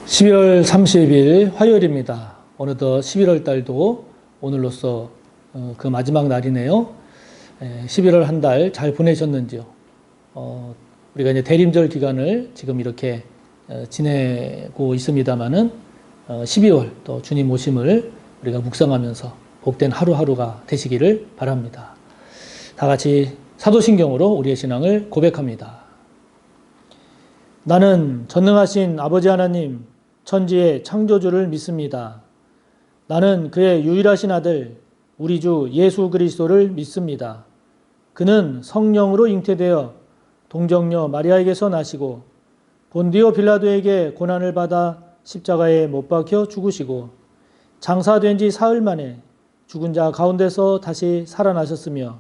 12월 30일 화요일입니다. 어느덧 11월 달도 오늘로써 그 마지막 날이네요. 11월 한 달 잘 보내셨는지요? 우리가 이제 대림절 기간을 지금 이렇게 지내고 있습니다만은 12월 또 주님 오심을 우리가 묵상하면서 복된 하루하루가 되시기를 바랍니다. 다 같이 사도신경으로 우리의 신앙을 고백합니다. 나는 전능하신 아버지 하나님 천지의 창조주를 믿습니다. 나는 그의 유일하신 아들 우리 주 예수 그리스도를 믿습니다. 그는 성령으로 잉태되어 동정녀 마리아에게서 나시고 본디오 빌라도에게 고난을 받아 십자가에 못 박혀 죽으시고 장사된 지 사흘 만에 죽은 자 가운데서 다시 살아나셨으며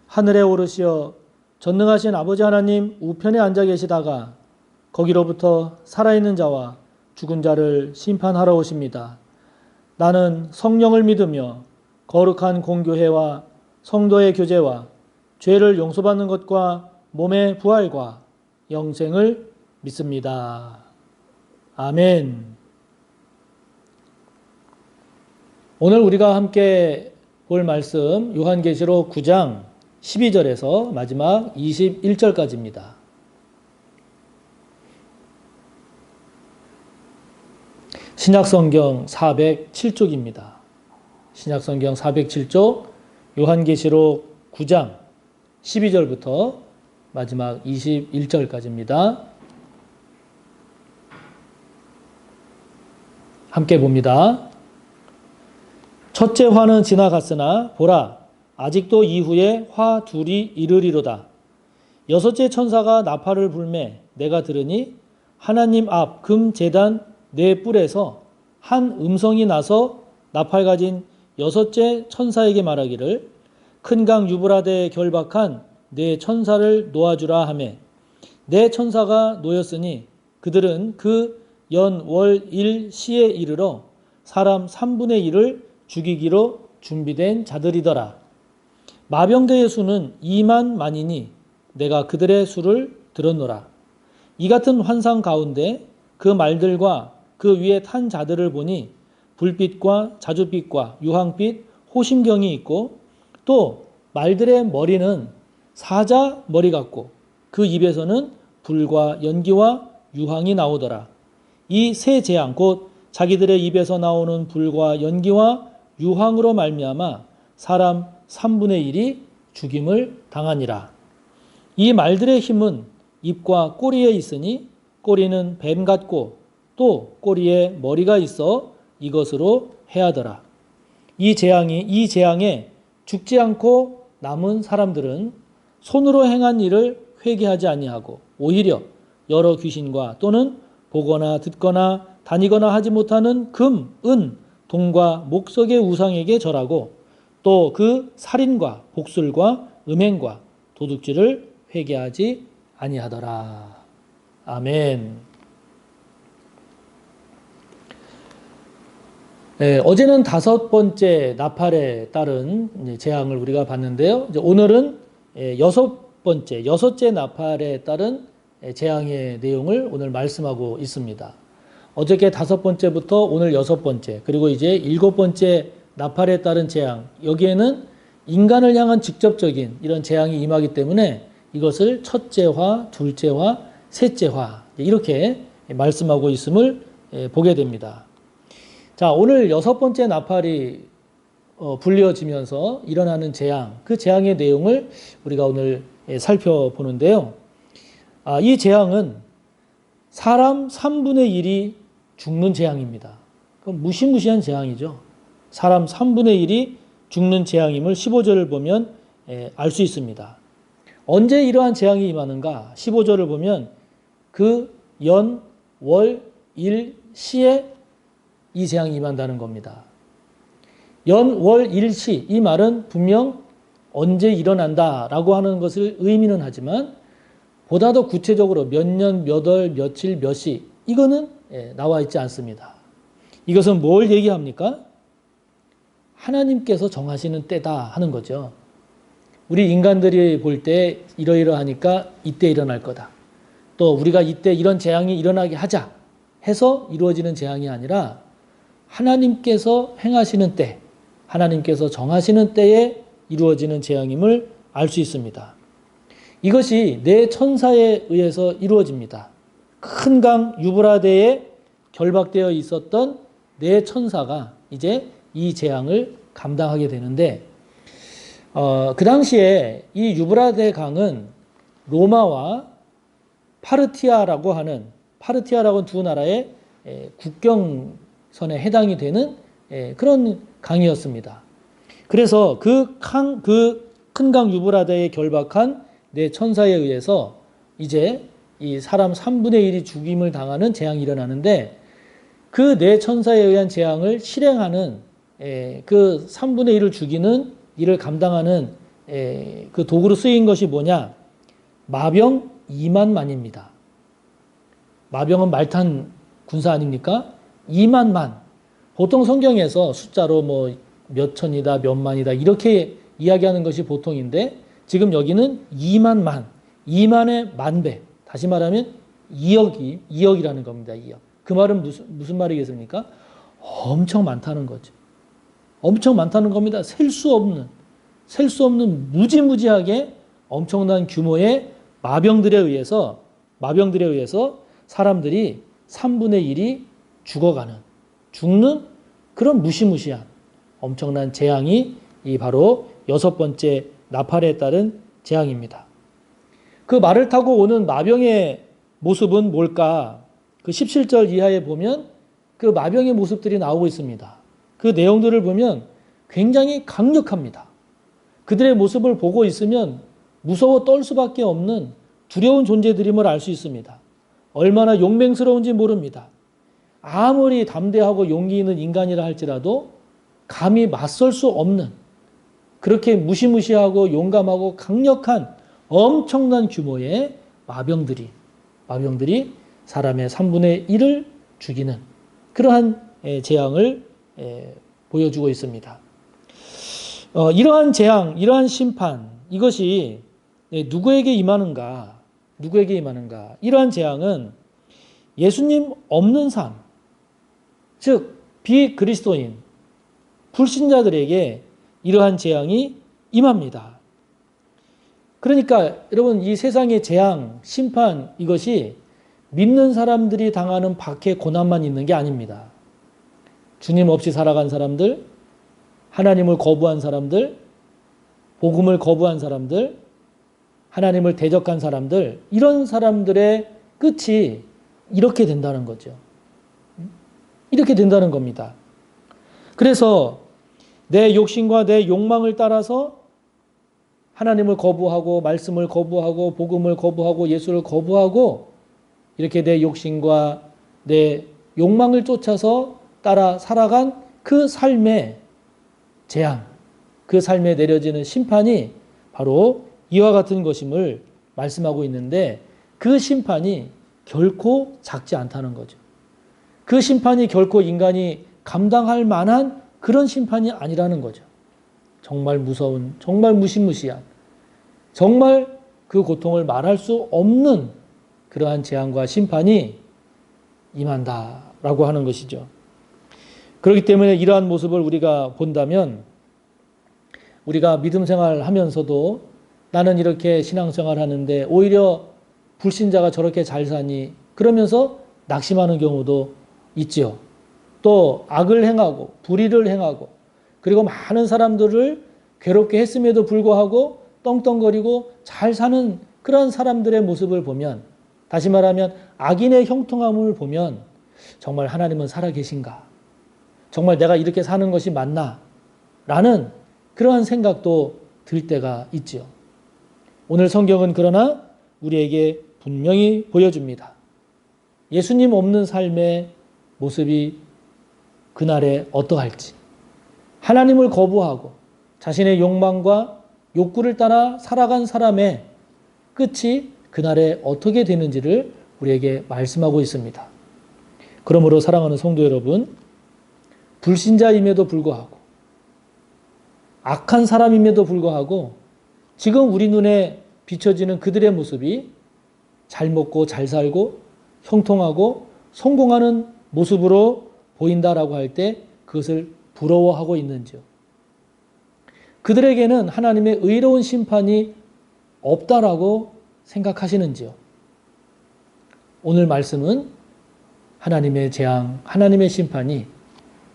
하늘에 오르시어 전능하신 아버지 하나님 우편에 앉아 계시다가 거기로부터 살아있는 자와 죽은 자를 심판하러 오십니다. 나는 성령을 믿으며 거룩한 공교회와 성도의 교제와 죄를 용서받는 것과 몸의 부활과 영생을 믿습니다. 아멘. 오늘 우리가 함께 볼 말씀 요한계시록 9장 12절에서 마지막 21절까지입니다. 신약성경 407쪽입니다. 신약성경 407쪽 요한계시록 9장 12절부터 마지막 21절까지입니다. 함께 봅니다. 첫째 화는 지나갔으나 보라 아직도 이후에 화 둘이 이르리로다. 여섯째 천사가 나팔을 불매 내가 들으니 하나님 앞 금 제단 네 뿔에서 한 음성이 나서 나팔 가진 여섯째 천사에게 말하기를 큰 강 유브라데에 결박한 네 천사를 놓아주라 하매 네 천사가 놓였으니 그들은 그 연 월 일 시에 이르러 사람 3분의 1을 죽이기로 준비된 자들이더라. 마병대의 수는 2만 만이니 내가 그들의 수를 들었노라. 이 같은 환상 가운데 그 말들과 그 위에 탄 자들을 보니 불빛과 자줏빛과 유황빛 호심경이 있고 또 말들의 머리는 사자 머리 같고 그 입에서는 불과 연기와 유황이 나오더라. 이 세 재앙 곧 자기들의 입에서 나오는 불과 연기와 유황으로 말미암아 사람 3분의 1이 죽임을 당하니라. 이 말들의 힘은 입과 꼬리에 있으니 꼬리는 뱀 같고 또 꼬리에 머리가 있어 이것으로 해하더라. 이 재앙에 죽지 않고 남은 사람들은 손으로 행한 일을 회개하지 아니하고 오히려 여러 귀신과 또는 보거나 듣거나 다니거나 하지 못하는 금, 은, 동과 목석의 우상에게 절하고 또 그 살인과 복술과 음행과 도둑질을 회개하지 아니하더라. 아멘. 어제는 5번째 나팔에 따른 재앙을 우리가 봤는데요. 오늘은 여섯째 나팔에 따른 재앙의 내용을 오늘 말씀하고 있습니다. 어저께 5번째부터 오늘 6번째, 그리고 이제 7번째 나팔에 따른 재앙, 여기에는 인간을 향한 직접적인 이런 재앙이 임하기 때문에 이것을 첫째화, 둘째화, 셋째화 이렇게 말씀하고 있음을 보게 됩니다. 자, 오늘 6번째 나팔이 불려지면서 일어나는 재앙, 그 재앙의 내용을 우리가 오늘 살펴보는데요. 이 재앙은 사람 3분의 1이 죽는 재앙입니다. 그럼 무시무시한 재앙이죠. 사람 3분의 1이 죽는 재앙임을 15절을 보면 알 수 있습니다. 언제 이러한 재앙이 임하는가? 15절을 보면 그 연, 월, 일, 시에 이 재앙이 임한다는 겁니다. 연, 월, 일, 시 이 말은 분명 언제 일어난다라고 하는 것을 의미는 하지만 보다 더 구체적으로 몇 년, 몇 월, 며칠, 몇 시 이거는 나와 있지 않습니다. 이것은 뭘 얘기합니까? 하나님께서 정하시는 때다 하는 거죠. 우리 인간들이 볼 때 이러이러하니까 이때 일어날 거다. 또 우리가 이때 이런 재앙이 일어나게 하자. 해서 이루어지는 재앙이 아니라 하나님께서 행하시는 때, 하나님께서 정하시는 때에 이루어지는 재앙임을 알 수 있습니다. 이것이 네 천사에 의해서 이루어집니다. 큰 강 유브라데에 결박되어 있었던 네 천사가 이제 이 재앙을 감당하게 되는데, 그 당시에 이 유브라데 강은 로마와 파르티아라고 하는 두 나라의 국경선에 해당이 되는 그런 강이었습니다. 그래서 그 큰 강 유브라데에 결박한 네 천사에 의해서 이제 이 사람 3분의 1이 죽임을 당하는 재앙이 일어나는데, 그 네 천사에 의한 재앙을 실행하는 그 3분의 1을 죽이는 일을 감당하는 그 도구로 쓰인 것이 뭐냐? 마병 2만만입니다. 마병은 말탄 군사 아닙니까? 2만만. 보통 성경에서 숫자로 뭐 몇 천이다, 몇 만이다 이렇게 이야기하는 것이 보통인데, 지금 여기는 2만만, 2만의 만배. 다시 말하면 2억이라는 겁니다. 2억. 그 말은 무슨 말이겠습니까? 엄청 많다는 거죠. 엄청 많다는 겁니다. 셀 수 없는 무지무지하게 엄청난 규모의 마병들에 의해서 사람들이 3분의 1이 죽는 그런 무시무시한 엄청난 재앙이 이 바로 6번째 나팔에 따른 재앙입니다. 그 말을 타고 오는 마병의 모습은 뭘까? 그 17절 이하에 보면 그 마병의 모습들이 나오고 있습니다. 그 내용들을 보면 굉장히 강력합니다. 그들의 모습을 보고 있으면 무서워 떨 수밖에 없는 두려운 존재들임을 알 수 있습니다. 얼마나 용맹스러운지 모릅니다. 아무리 담대하고 용기 있는 인간이라 할지라도 감히 맞설 수 없는, 그렇게 무시무시하고 용감하고 강력한 엄청난 규모의 마병들이 사람의 3분의 1을 죽이는 그러한 재앙을 보여주고 있습니다. 이러한 재앙, 이러한 심판, 이것이 누구에게 임하는가? 이러한 재앙은 예수님 없는 삶, 즉 비그리스도인, 불신자들에게 이러한 재앙이 임합니다. 그러니까 여러분, 이 세상의 재앙, 심판, 이것이 믿는 사람들이 당하는 박해, 고난만 있는 게 아닙니다. 주님 없이 살아간 사람들, 하나님을 거부한 사람들, 복음을 거부한 사람들, 하나님을 대적한 사람들, 이런 사람들의 끝이 이렇게 된다는 거죠. 이렇게 된다는 겁니다. 그래서 내 욕심과 내 욕망을 따라서 하나님을 거부하고, 말씀을 거부하고, 복음을 거부하고, 예수를 거부하고, 이렇게 내 욕심과 내 욕망을 쫓아서 따라 살아간 그 삶의 재앙, 그 삶에 내려지는 심판이 바로 이와 같은 것임을 말씀하고 있는데, 그 심판이 결코 작지 않다는 거죠. 그 심판이 결코 인간이 감당할 만한 그런 심판이 아니라는 거죠. 정말 무서운, 정말 무시무시한, 정말 그 고통을 말할 수 없는 그러한 재앙과 심판이 임한다라고 하는 것이죠. 그렇기 때문에 이러한 모습을 우리가 본다면, 우리가 믿음 생활하면서도 나는 이렇게 신앙생활 하는데 오히려 불신자가 저렇게 잘 사니, 그러면서 낙심하는 경우도 있지요. 또 악을 행하고 불의를 행하고, 그리고 많은 사람들을 괴롭게 했음에도 불구하고 떵떵거리고 잘 사는 그런 사람들의 모습을 보면, 다시 말하면 악인의 형통함을 보면, 정말 하나님은 살아계신가? 정말 내가 이렇게 사는 것이 맞나? 라는 그러한 생각도 들 때가 있지요. 오늘 성경은 그러나 우리에게 분명히 보여줍니다. 예수님 없는 삶의 모습이 그날에 어떠할지, 하나님을 거부하고 자신의 욕망과 욕구를 따라 살아간 사람의 끝이 그날에 어떻게 되는지를 우리에게 말씀하고 있습니다. 그러므로 사랑하는 성도 여러분, 불신자임에도 불구하고, 악한 사람임에도 불구하고, 지금 우리 눈에 비춰지는 그들의 모습이 잘 먹고 잘 살고 형통하고 성공하는 모습으로 보인다라고 할 때 그것을 부러워하고 있는지요? 그들에게는 하나님의 의로운 심판이 없다라고 생각하시는지요? 오늘 말씀은 하나님의 재앙, 하나님의 심판이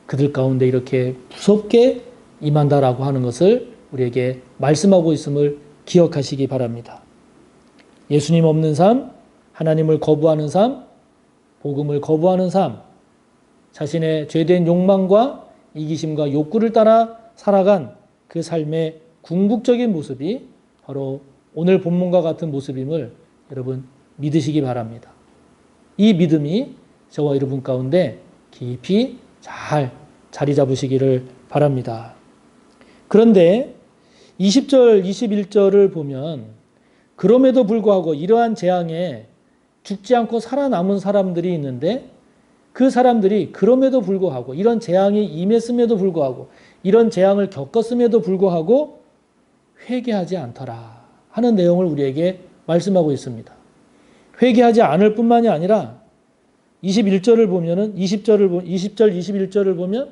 그들 가운데 이렇게 무섭게 임한다라고 하는 것을 우리에게 말씀하고 있음을 기억하시기 바랍니다. 예수님 없는 삶, 하나님을 거부하는 삶, 복음을 거부하는 삶, 자신의 죄된 욕망과 이기심과 욕구를 따라 살아간 그 삶의 궁극적인 모습이 바로 오늘 본문과 같은 모습임을 여러분 믿으시기 바랍니다. 이 믿음이 저와 여러분 가운데 깊이 잘 자리 잡으시기를 바랍니다. 그런데 20절, 21절을 보면 그럼에도 불구하고 이러한 재앙에 죽지 않고 살아남은 사람들이 있는데 그 사람들이 그럼에도 불구하고 이런 재앙이 임했음에도 불구하고 이런 재앙을 겪었음에도 불구하고 회개하지 않더라 하는 내용을 우리에게 말씀하고 있습니다. 회개하지 않을 뿐만이 아니라 21절을 보면은 20절, 21절을 보면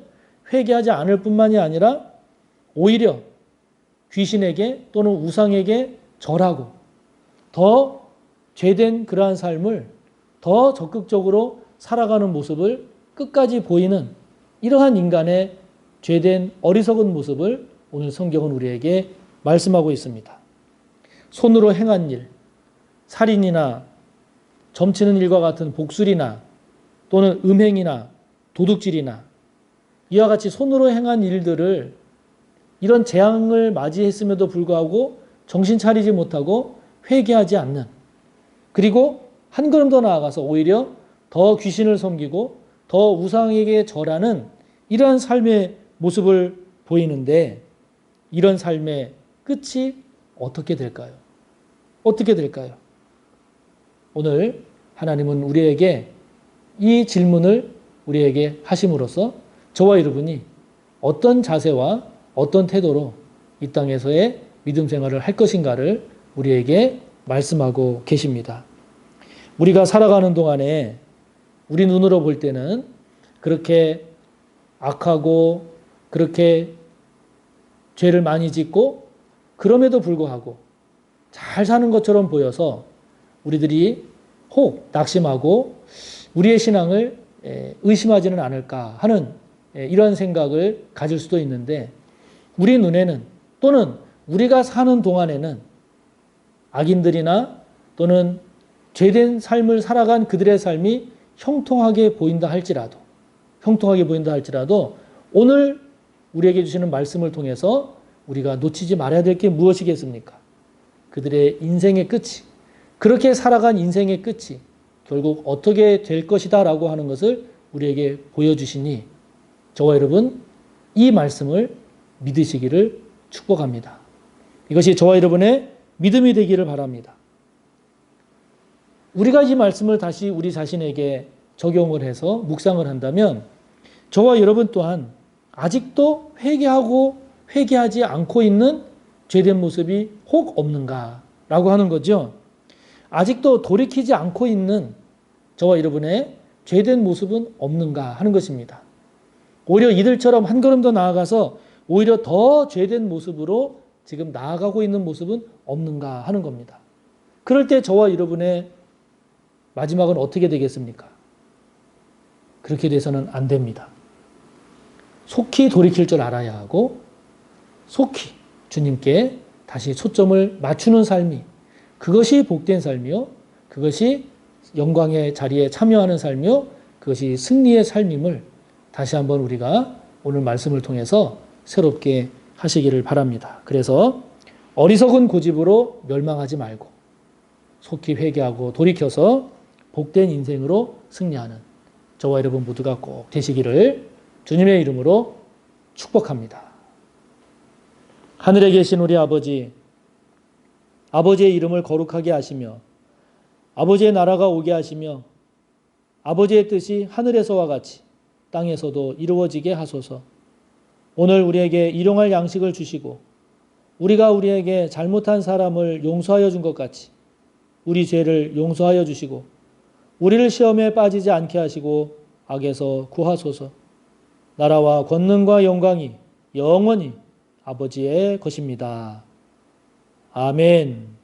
회개하지 않을 뿐만이 아니라 오히려 귀신에게 또는 우상에게 절하고 더 죄된 그러한 삶을 더 적극적으로 살아가는 모습을 끝까지 보이는 이러한 인간의 죄된 어리석은 모습을 오늘 성경은 우리에게 말씀하고 있습니다. 손으로 행한 일, 살인이나 점치는 일과 같은 복술이나 또는 음행이나 도둑질이나 이와 같이 손으로 행한 일들을 이런 재앙을 맞이했음에도 불구하고 정신 차리지 못하고 회개하지 않는, 그리고 한 걸음 더 나아가서 오히려 더 귀신을 섬기고 더 우상에게 절하는 이러한 삶의 모습을 보이는데 이런 삶의 끝이 어떻게 될까요? 어떻게 될까요? 오늘 하나님은 우리에게 이 질문을 우리에게 하심으로써 저와 여러분이 어떤 자세와 어떤 태도로 이 땅에서의 믿음 생활을 할 것인가를 우리에게 말씀하고 계십니다. 우리가 살아가는 동안에 우리 눈으로 볼 때는 그렇게 악하고 그렇게 죄를 많이 짓고 그럼에도 불구하고 잘 사는 것처럼 보여서 우리들이 혹 낙심하고 우리의 신앙을 의심하지는 않을까 하는 이런 생각을 가질 수도 있는데 우리 눈에는 또는 우리가 사는 동안에는 악인들이나 또는 죄된 삶을 살아간 그들의 삶이 형통하게 보인다 할지라도 오늘 우리에게 주시는 말씀을 통해서 우리가 놓치지 말아야 될 게 무엇이겠습니까? 그들의 인생의 끝이, 그렇게 살아간 인생의 끝이 결국 어떻게 될 것이다 라고 하는 것을 우리에게 보여주시니 저와 여러분 이 말씀을 믿으시기를 축복합니다. 이것이 저와 여러분의 믿음이 되기를 바랍니다. 우리가 이 말씀을 다시 우리 자신에게 적용을 해서 묵상을 한다면 저와 여러분 또한 아직도 회개하고 회개하지 않고 있는 죄된 모습이 혹 없는가라고 하는 거죠. 아직도 돌이키지 않고 있는 저와 여러분의 죄된 모습은 없는가 하는 것입니다. 오히려 이들처럼 한 걸음 더 나아가서 오히려 더 죄된 모습으로 지금 나아가고 있는 모습은 없는가 하는 겁니다. 그럴 때 저와 여러분의 마지막은 어떻게 되겠습니까? 그렇게 돼서는 안 됩니다. 속히 돌이킬 줄 알아야 하고 속히 주님께 다시 초점을 맞추는 삶이 그것이 복된 삶이요. 그것이 영광의 자리에 참여하는 삶이요. 그것이 승리의 삶임을 다시 한번 우리가 오늘 말씀을 통해서 새롭게 하시기를 바랍니다. 그래서 어리석은 고집으로 멸망하지 말고 속히 회개하고 돌이켜서 복된 인생으로 승리하는 저와 여러분 모두가 꼭 되시기를 주님의 이름으로 축복합니다. 하늘에 계신 우리 아버지, 아버지의 이름을 거룩하게 하시며 아버지의 나라가 오게 하시며 아버지의 뜻이 하늘에서와 같이 땅에서도 이루어지게 하소서. 오늘 우리에게 일용할 양식을 주시고 우리가 우리에게 잘못한 사람을 용서하여 준 것 같이 우리 죄를 용서하여 주시고 우리를 시험에 빠지지 않게 하시고 악에서 구하소서. 나라와 권능과 영광이 영원히 아버지의 것입니다. 아멘.